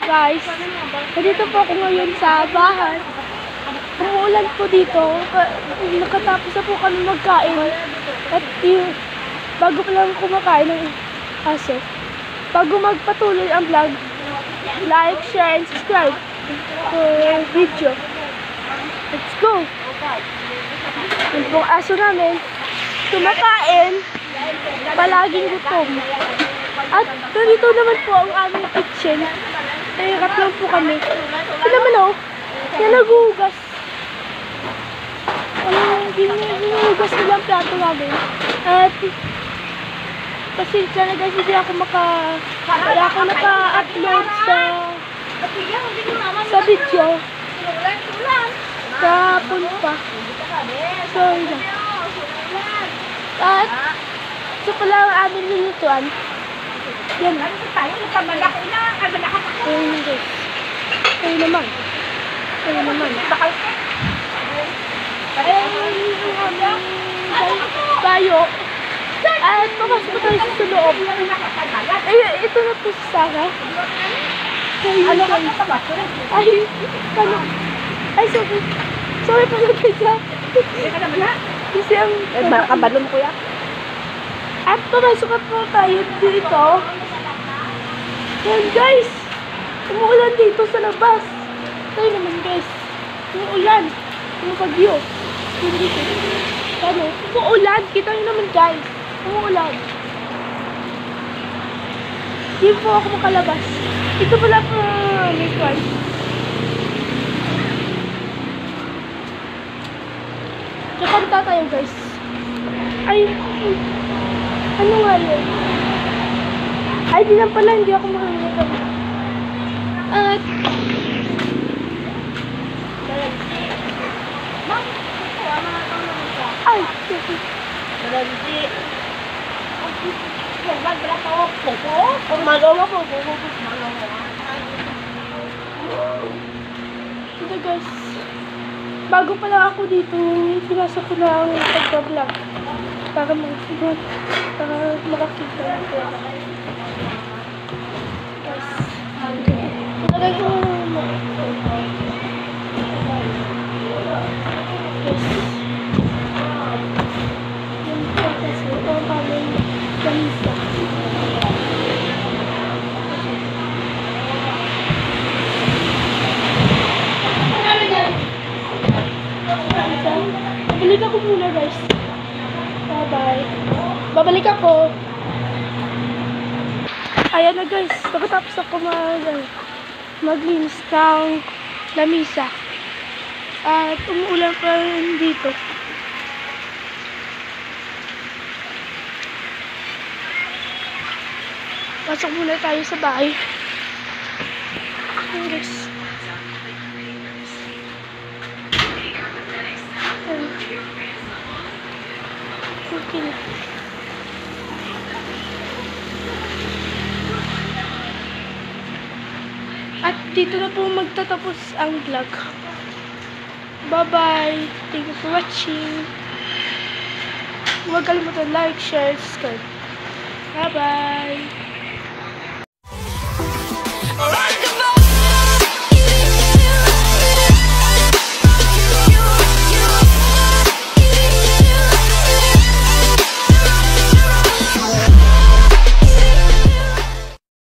Guys, nandito po ako ngayon sa bahay. Umuulan po dito. Nakatapos na po kami magkain. At yung, bago pa lang kumakain ng aso. Bago magpatuloy ang vlog, like, share, and subscribe for video. Let's go! Yung pong aso namin, kumakain, palaging gutom. At dito naman po ang aming kitchen. Nahirap lang po kami. Ito naman yan naghuhugas. Ginuhugas nila ang plato namin. At pasensya na guys, hindi ako naka-upload sa video. Kahapon pa. Sorry na. At ito pala ang aming lulutuan. Yan. Ayun naman. Bayo. At papasok ko tayo sa loob. Ito na po si Sarah. Sorry. Sorry pala kaya. Kasi ang... Kabalo mo kuya? At papasok na po tayo dito. Yan guys. Umuulan dito sa labas. Tayo naman guys. Umuulan. Umubagyo. Ano? Umuulan. Kita nyo naman guys. Umuulan. Hindi po ako makalabas. Ito pala po may kwan. Kakanta tayo guys. Ay. Ano nga yun? Ay, di lang pala. Hindi ako makakita. At ay, ito guys, bago pala ako dito, pinasok ko na ang pagbablog para makakita ito. Ilagay ko babalik ako muna guys. Bye-bye. Babalik ako. Ayan na guys. Pagkatapos ako maglinis ng lamisa. At umuulan pa rin dito. Pasok muna tayo sa bahay. Ayan guys. Okay na. At dito na po magtatapos ang vlog. Bye-bye. Thank you for watching. Huwag kalimutan like, share, subscribe. Bye-bye.